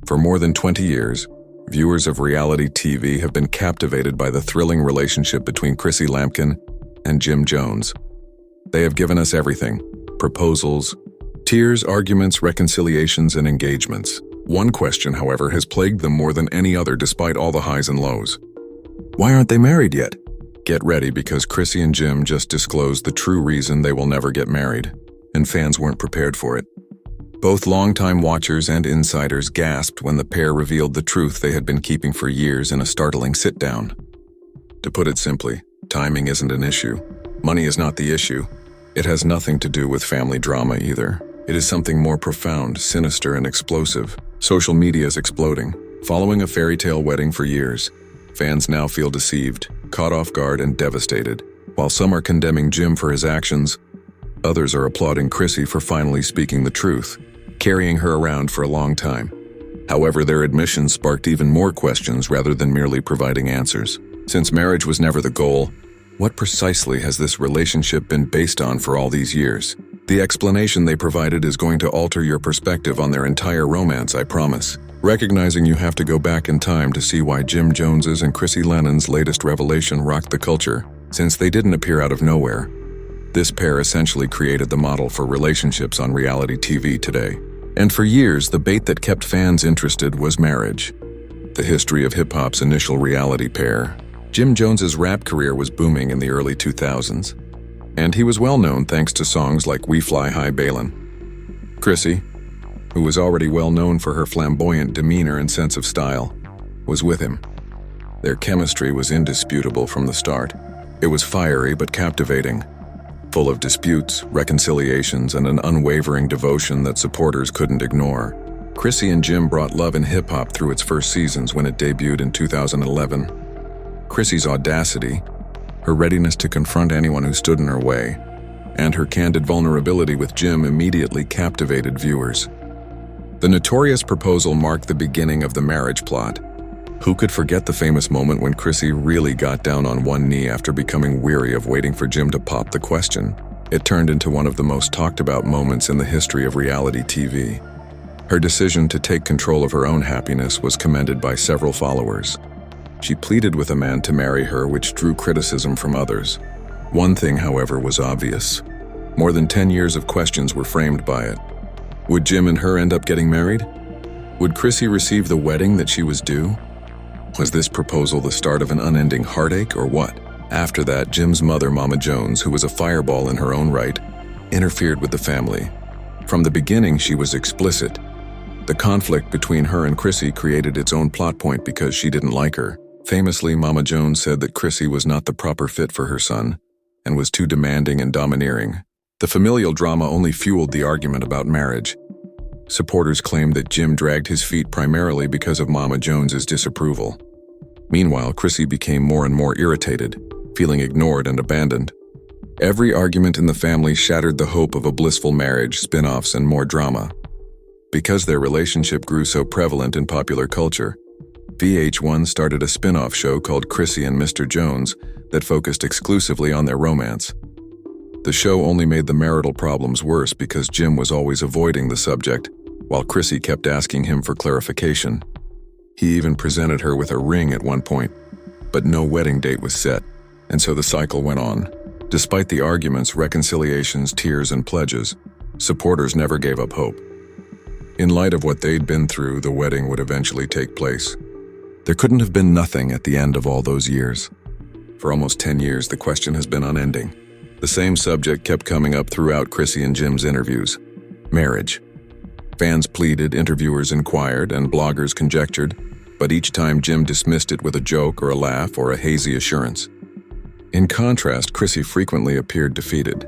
For more than 20 years, viewers of reality TV have been captivated by the thrilling relationship between Chrissy Lampkin and Jim Jones. They have given us everything: proposals, tears, arguments, reconciliations, and engagements. One question, however, has plagued them more than any other despite all the highs and lows. Why aren't they married yet? Get ready, because Chrissy and Jim just disclosed the true reason they will never get married, and fans weren't prepared for it. Both longtime watchers and insiders gasped when the pair revealed the truth they had been keeping for years in a startling sit-down. To put it simply, timing isn't an issue. Money is not the issue. It has nothing to do with family drama either. It is something more profound, sinister, and explosive. Social media is exploding. Following a fairy tale wedding for years, fans now feel deceived, caught off guard, and devastated. While some are condemning Jim for his actions, others are applauding Chrissy for finally speaking the truth, carrying her around for a long time. However, their admissions sparked even more questions rather than merely providing answers. Since marriage was never the goal, what precisely has this relationship been based on for all these years? The explanation they provided is going to alter your perspective on their entire romance, I promise. Recognizing you have to go back in time to see why Jim Jones's and Chrissy Lennon's latest revelation rocked the culture, since they didn't appear out of nowhere. This pair essentially created the model for relationships on reality TV today. And for years, the bait that kept fans interested was marriage. The history of hip-hop's initial reality pair. Jim Jones's rap career was booming in the early 2000s, and he was well known thanks to songs like We Fly High Bailin'. Chrissy, who was already well known for her flamboyant demeanor and sense of style, was with him. Their chemistry was indisputable from the start. It was fiery but captivating, full of disputes, reconciliations, and an unwavering devotion that supporters couldn't ignore. Chrissy and Jim brought love in hip-hop through its first seasons when it debuted in 2011. Chrissy's audacity, her readiness to confront anyone who stood in her way, and her candid vulnerability with Jim immediately captivated viewers. The notorious proposal marked the beginning of the marriage plot. Who could forget the famous moment when Chrissy really got down on one knee after becoming weary of waiting for Jim to pop the question? It turned into one of the most talked about moments in the history of reality TV. Her decision to take control of her own happiness was commended by several followers. She pleaded with a man to marry her, which drew criticism from others. One thing, however, was obvious. More than 10 years of questions were framed by it. Would Jim and her end up getting married? Would Chrissy receive the wedding that she was due? Was this proposal the start of an unending heartache, or what? After that, Jim's mother, Mama Jones, who was a fireball in her own right, interfered with the family. From the beginning, she was explicit. The conflict between her and Chrissy created its own plot point because she didn't like her. Famously, Mama Jones said that Chrissy was not the proper fit for her son and was too demanding and domineering. The familial drama only fueled the argument about marriage. Supporters claimed that Jim dragged his feet primarily because of Mama Jones's disapproval. Meanwhile, Chrissy became more and more irritated, feeling ignored and abandoned. Every argument in the family shattered the hope of a blissful marriage, spin-offs, and more drama. Because their relationship grew so prevalent in popular culture, VH1 started a spin-off show called Chrissy and Mr. Jones that focused exclusively on their romance. The show only made the marital problems worse because Jim was always avoiding the subject, while Chrissy kept asking him for clarification. He even presented her with a ring at one point, but no wedding date was set, and so the cycle went on. Despite the arguments, reconciliations, tears, and pledges, supporters never gave up hope. In light of what they'd been through, the wedding would eventually take place. There couldn't have been nothing at the end of all those years. For almost 10 years, the question has been unending. The same subject kept coming up throughout Chrissy and Jim's interviews: marriage. Fans pleaded, interviewers inquired, and bloggers conjectured, but each time Jim dismissed it with a joke or a laugh or a hazy assurance. In contrast, Chrissy frequently appeared defeated.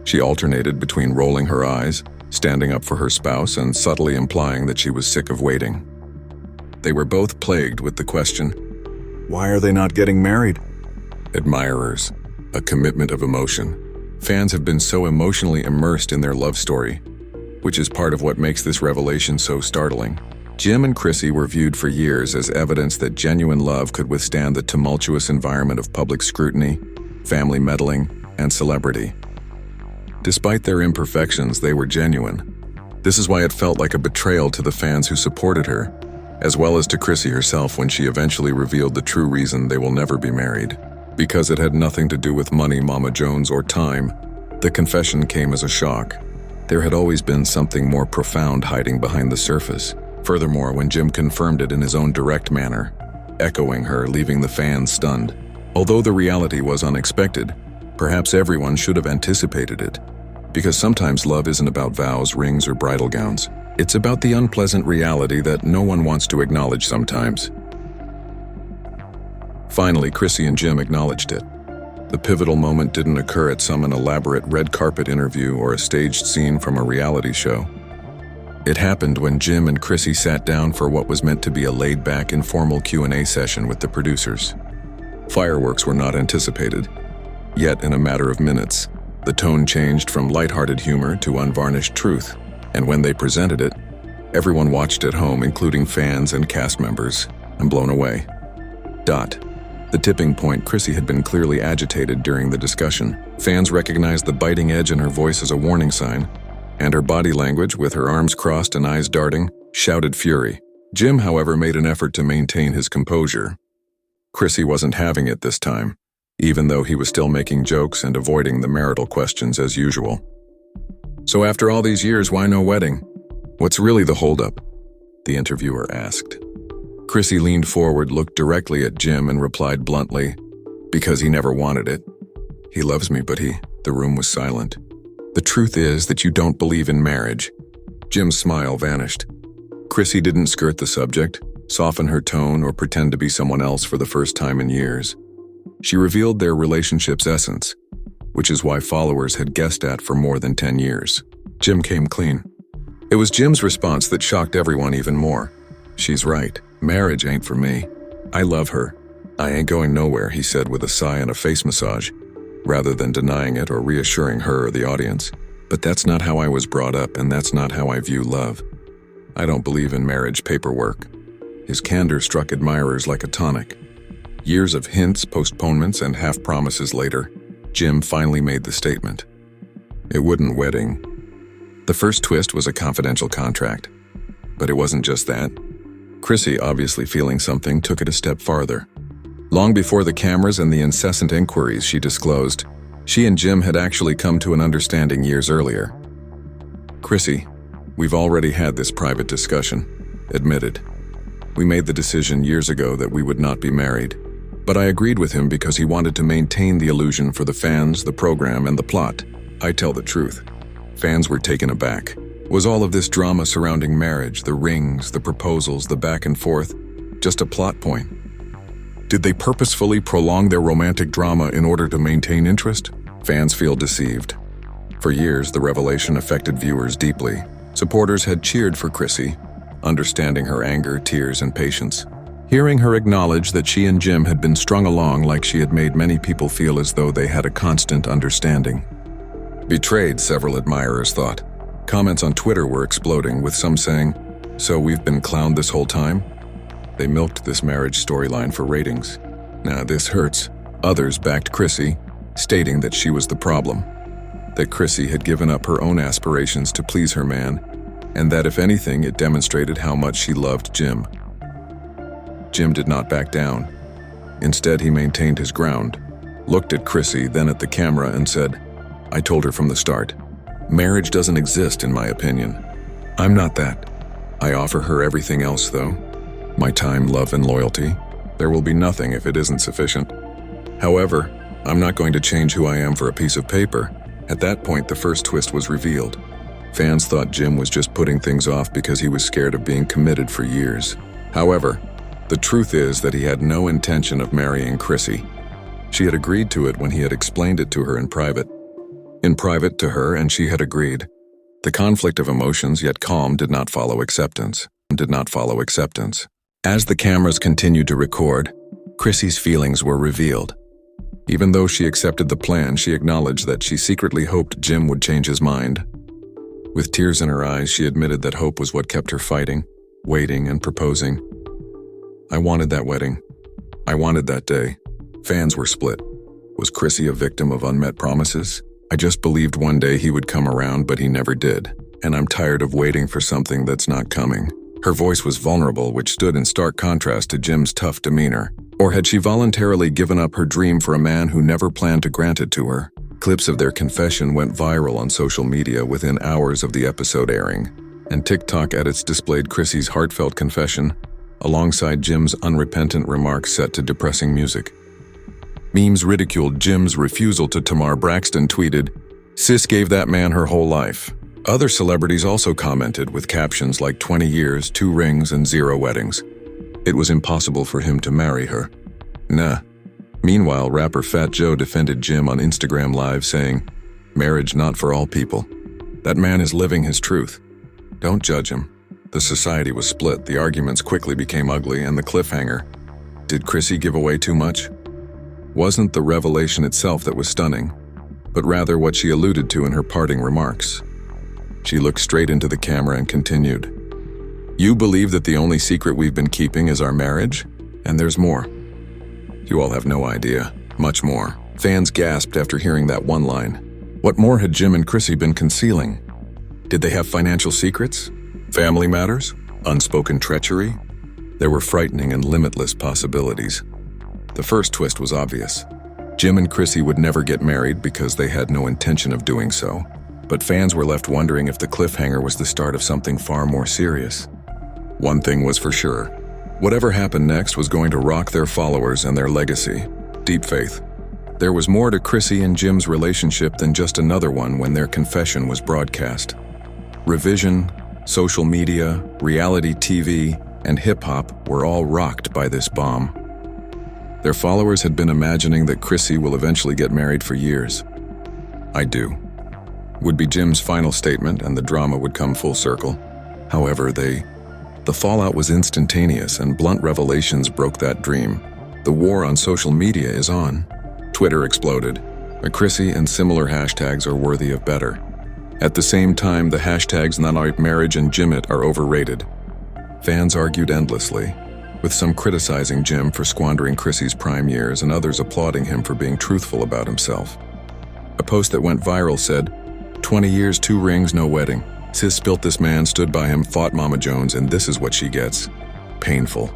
She alternated between rolling her eyes, standing up for her spouse, and subtly implying that she was sick of waiting. They were both plagued with the question, why are they not getting married? Admirers, a commitment of emotion. Fans have been so emotionally immersed in their love story, which is part of what makes this revelation so startling. Jim and Chrissy were viewed for years as evidence that genuine love could withstand the tumultuous environment of public scrutiny, family meddling, and celebrity. Despite their imperfections, they were genuine. This is why it felt like a betrayal to the fans who supported her. as well as to Chrissy herself when she eventually revealed the true reason they will never be married. Because it had nothing to do with money, Mama Jones, or time, the confession came as a shock. There had always been something more profound hiding behind the surface. Furthermore, when Jim confirmed it in his own direct manner, echoing her, leaving the fans stunned. Although the reality was unexpected, perhaps everyone should have anticipated it. Because sometimes love isn't about vows, rings, or bridal gowns. It's about the unpleasant reality that no one wants to acknowledge sometimes. Finally, Chrissy and Jim acknowledged it. The pivotal moment didn't occur at some elaborate red carpet interview or a staged scene from a reality show. It happened when Jim and Chrissy sat down for what was meant to be a laid-back, informal Q&A session with the producers. Fireworks were not anticipated. Yet, in a matter of minutes, the tone changed from lighthearted humor to unvarnished truth. And when they presented it, everyone watched at home, including fans and cast members, and blown away. The tipping point. Chrissy had been clearly agitated during the discussion. Fans recognized the biting edge in her voice as a warning sign, and her body language, with her arms crossed and eyes darting, shouted fury. Jim, however, made an effort to maintain his composure. Chrissy wasn't having it this time, even though he was still making jokes and avoiding the marital questions as usual. "So after all these years, why no wedding? What's really the holdup?" the interviewer asked. Chrissy leaned forward, looked directly at Jim, and replied bluntly, "Because he never wanted it. He loves me, but The room was silent. "The truth is that you don't believe in marriage." Jim's smile vanished. Chrissy didn't skirt the subject, soften her tone, or pretend to be someone else for the first time in years. She revealed their relationship's essence, which is why followers had guessed at for more than 10 years. Jim came clean. It was Jim's response that shocked everyone even more. "She's right. Marriage ain't for me. I love her. I ain't going nowhere," he said with a sigh and a face massage, rather than denying it or reassuring her or the audience. "But that's not how I was brought up, and that's not how I view love. I don't believe in marriage paperwork." His candor struck admirers like a tonic. Years of hints, postponements, and half-promises later, Jim finally made the statement. It wouldn't wedding. The first twist was a confidential contract. But it wasn't just that. Chrissy, obviously feeling something, took it a step farther. Long before the cameras and the incessant inquiries, she disclosed, she and Jim had actually come to an understanding years earlier. "Chrissy, we've already had this private discussion," admitted. "We made the decision years ago that we would not be married. But I agreed with him because he wanted to maintain the illusion for the fans, the program, and the plot. I tell the truth. Fans were taken aback. Was all of this drama surrounding marriage, the rings, the proposals, the back and forth, just a plot point? Did they purposefully prolong their romantic drama in order to maintain interest? Fans feel deceived. For years, the revelation affected viewers deeply. Supporters had cheered for Chrissy, understanding her anger, tears, and patience. Hearing her acknowledge that she and Jim had been strung along like she had made many people feel as though they had a constant understanding. Betrayed, several admirers thought. Comments on Twitter were exploding, with some saying, "So we've been clowned this whole time?" They milked this marriage storyline for ratings. Now this hurts. Others backed Chrissy, stating that she was the problem. That Chrissy had given up her own aspirations to please her man, and that if anything, it demonstrated how much she loved Jim. Jim did not back down. Instead, he maintained his ground, looked at Chrissy, then at the camera, and said, "I told her from the start. Marriage doesn't exist, in my opinion. I'm not that. I offer her everything else, though. My time, love, and loyalty. There will be nothing if it isn't sufficient. However, I'm not going to change who I am for a piece of paper." At that point, the first twist was revealed. Fans thought Jim was just putting things off because he was scared of being committed for years. However, the truth is that he had no intention of marrying Chrissy. She had agreed to it when he had explained it to her in private. In private to her, and she had agreed. The conflict of emotions, yet calm, did not follow acceptance. As the cameras continued to record, Chrissy's feelings were revealed. Even though she accepted the plan, she acknowledged that she secretly hoped Jim would change his mind. With tears in her eyes, she admitted that hope was what kept her fighting, waiting, and proposing. "I wanted that wedding. I wanted that day." Fans were split. Was Chrissy a victim of unmet promises? "I just believed one day he would come around, but he never did. And I'm tired of waiting for something that's not coming." Her voice was vulnerable, which stood in stark contrast to Jim's tough demeanor. Or had she voluntarily given up her dream for a man who never planned to grant it to her? Clips of their confession went viral on social media within hours of the episode airing, and TikTok edits displayed Chrissy's heartfelt confession alongside Jim's unrepentant remarks set to depressing music. Memes ridiculed Jim's refusal to Tamar Braxton tweeted, "Sis gave that man her whole life." Other celebrities also commented with captions like 20 years, 2 rings, and 0 weddings. It was impossible for him to marry her. Nah. Meanwhile, rapper Fat Joe defended Jim on Instagram Live saying, "Marriage not for all people. That man is living his truth. Don't judge him." The society was split, the arguments quickly became ugly, and the cliffhanger. Did Chrissy give away too much? Wasn't the revelation itself that was stunning, but rather what she alluded to in her parting remarks. She looked straight into the camera and continued, "You believe that the only secret we've been keeping is our marriage? And there's more. You all have no idea. Much more." Fans gasped after hearing that one line. What more had Jim and Chrissy been concealing? Did they have financial secrets? Family matters? Unspoken treachery? There were frightening and limitless possibilities. The first twist was obvious. Jim and Chrissy would never get married because they had no intention of doing so. But fans were left wondering if the cliffhanger was the start of something far more serious. One thing was for sure. Whatever happened next was going to rock their followers and their legacy. Deep faith. There was more to Chrissy and Jim's relationship than just another one when their confession was broadcast. Revision, social media, reality TV, and hip-hop were all rocked by this bomb. Their followers had been imagining that Chrissy will eventually get married for years. "I do" would be Jim's final statement, and the drama would come full circle. However, the fallout was instantaneous, and blunt revelations broke that dream. The war on social media is on. Twitter exploded. Chrissy and similar hashtags are worthy of better. At the same time, the hashtags #marriage and Jimit are overrated. Fans argued endlessly, with some criticizing Jim for squandering Chrissy's prime years and others applauding him for being truthful about himself. A post that went viral said, 20 years, 2 rings, no wedding. Sis spilt this man, stood by him, fought Mama Jones, and this is what she gets. Painful.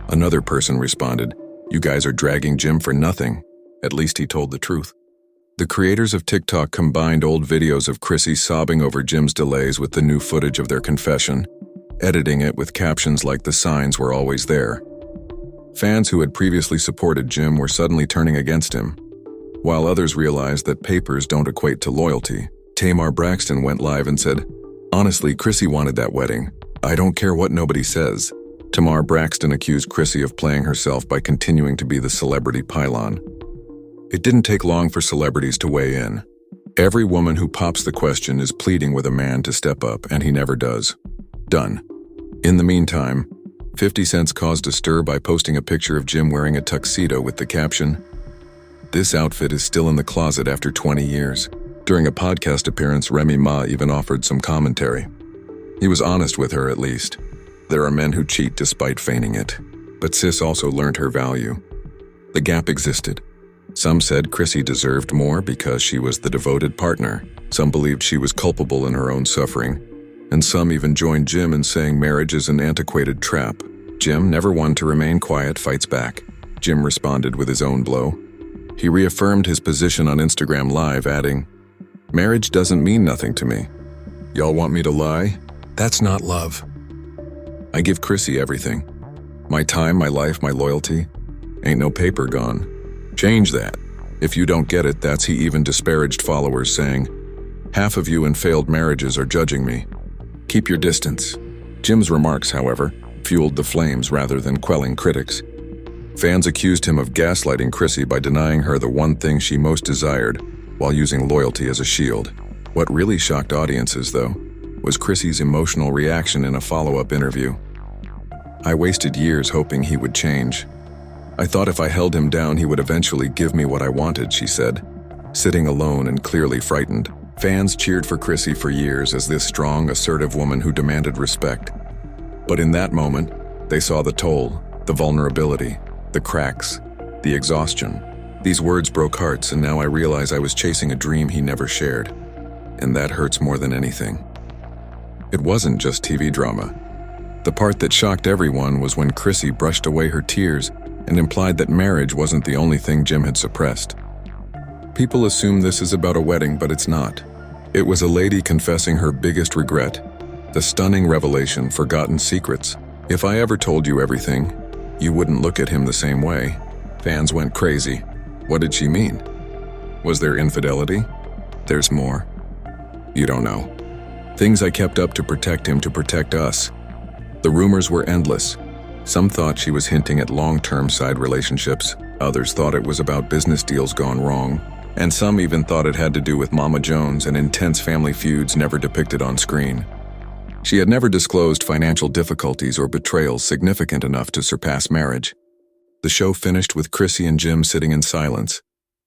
Another person responded, "You guys are dragging Jim for nothing. At least he told the truth." The creators of TikTok combined old videos of Chrissy sobbing over Jim's delays with the new footage of their confession, editing it with captions like "the signs were always there." Fans who had previously supported Jim were suddenly turning against him, while others realized that papers don't equate to loyalty. Tamar Braxton went live and said, "Honestly, Chrissy wanted that wedding. I don't care what nobody says." Tamar Braxton accused Chrissy of playing herself by continuing to be the celebrity pylon. It didn't take long for celebrities to weigh in. Every woman who pops the question is pleading with a man to step up, and he never does. Done. In the meantime, 50 Cent caused a stir by posting a picture of Jim wearing a tuxedo with the caption, "This outfit is still in the closet after 20 years. During a podcast appearance, Remy Ma even offered some commentary. He was honest with her, at least. There are men who cheat despite feigning it. But sis also learned her value. The gap existed. Some said Chrissy deserved more because she was the devoted partner. Some believed she was culpable in her own suffering. And some even joined Jim in saying marriage is an antiquated trap. Jim, never one to remain quiet, fights back. Jim responded with his own blow. He reaffirmed his position on Instagram Live, adding, "Marriage doesn't mean nothing to me. Y'all want me to lie? That's not love. I give Chrissy everything. My time, my life, my loyalty. Ain't no paper gone. Change that. If you don't get it, that's he even disparaged followers saying, "Half of you in failed marriages are judging me. Keep your distance." Jim's remarks, however, fueled the flames rather than quelling critics. Fans accused him of gaslighting Chrissy by denying her the one thing she most desired while using loyalty as a shield. What really shocked audiences, though, was Chrissy's emotional reaction in a follow-up interview. "I wasted years hoping he would change. I thought if I held him down, he would eventually give me what I wanted," she said, sitting alone and clearly frightened. Fans cheered for Chrissy for years as this strong, assertive woman who demanded respect. But in that moment, they saw the toll, the vulnerability, the cracks, the exhaustion. These words broke hearts, and now I realize I was chasing a dream he never shared. And that hurts more than anything. It wasn't just TV drama. The part that shocked everyone was when Chrissy brushed away her tears and implied that marriage wasn't the only thing Jim had suppressed. People assume this is about a wedding, but it's not. It was a lady confessing her biggest regret, the stunning revelation, forgotten secrets. If I ever told you everything, you wouldn't look at him the same way. Fans went crazy. What did she mean? Was there infidelity? There's more. You don't know. Things I kept up to protect him, to protect us. The rumors were endless. Some thought she was hinting at long-term side relationships. Others thought it was about business deals gone wrong. And some even thought it had to do with Mama Jones and intense family feuds never depicted on screen. She had never disclosed financial difficulties or betrayals significant enough to surpass marriage. The show finished with Chrissy and Jim sitting in silence,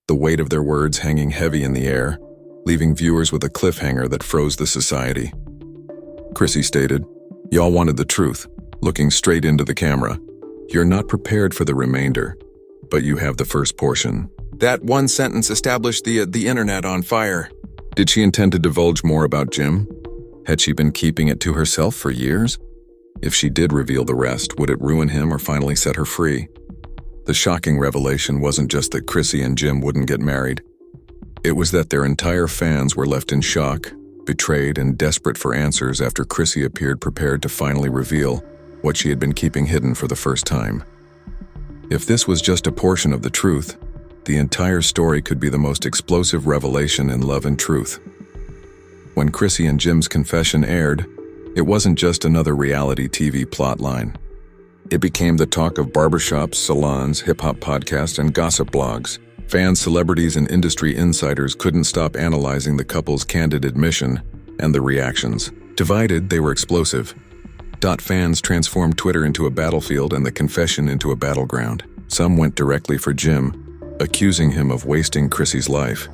the weight of their words hanging heavy in the air, leaving viewers with a cliffhanger that froze the society. Chrissy stated, "Y'all wanted the truth," looking straight into the camera. "You're not prepared for the remainder, but you have the first portion." That one sentence established the internet on fire. Did she intend to divulge more about Jim? Had she been keeping it to herself for years? If she did reveal the rest, would it ruin him or finally set her free? The shocking revelation wasn't just that Chrissy and Jim wouldn't get married. It was that their entire fans were left in shock, betrayed, and desperate for answers after Chrissy appeared prepared to finally reveal what she had been keeping hidden for the first time. If this was just a portion of the truth, the entire story could be the most explosive revelation in love and truth. When Chrissy and Jim's confession aired, it wasn't just another reality TV plotline. It became the talk of barbershops, salons, hip-hop podcasts, and gossip blogs. Fans, celebrities, and industry insiders couldn't stop analyzing the couple's candid admission and the reactions. Divided, they were explosive. Fans transformed Twitter into a battlefield and the confession into a battleground. Some went directly for Jim, accusing him of wasting Chrissy's life,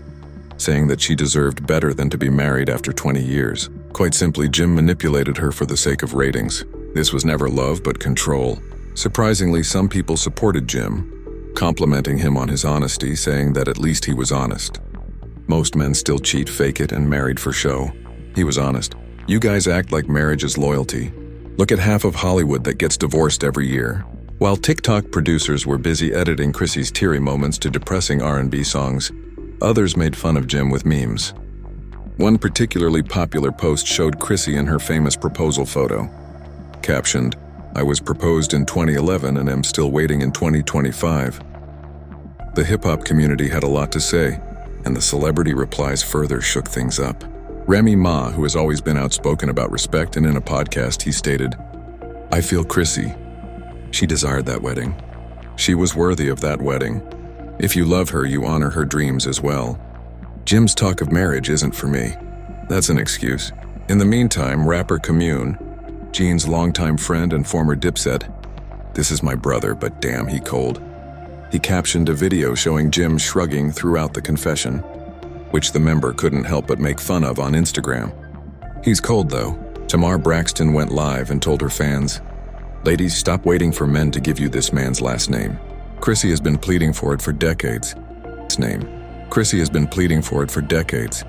saying that she deserved better than to be married after 20 years. Quite simply, Jim manipulated her for the sake of ratings. This was never love, but control. Surprisingly, some people supported Jim, complimenting him on his honesty, saying that at least he was honest. Most men still cheat, fake it, and married for show. He was honest. You guys act like marriage is loyalty. Look at half of Hollywood that gets divorced every year. While TikTok producers were busy editing Chrissy's teary moments to depressing R&B songs, others made fun of Jim with memes. One particularly popular post showed Chrissy in her famous proposal photo. Captioned, "I was proposed in 2011 and am still waiting in 2025. The hip-hop community had a lot to say, and the celebrity replies further shook things up. Remy Ma, who has always been outspoken about respect, and in a podcast he stated, "I feel Chrissy. She desired that wedding. She was worthy of that wedding. If you love her, you honor her dreams as well. Jim's talk of marriage isn't for me." That's an excuse. In the meantime, rapper Commune, Gene's longtime friend and former Dipset, "This is my brother, but damn, he cold." He captioned a video showing Jim shrugging throughout the confession, which the member couldn't help but make fun of on Instagram. He's cold though. Tamar Braxton went live and told her fans, "Ladies, stop waiting for men to give you this man's last name. Chrissy has been pleading for it for decades. Chrissy has been pleading for it for decades.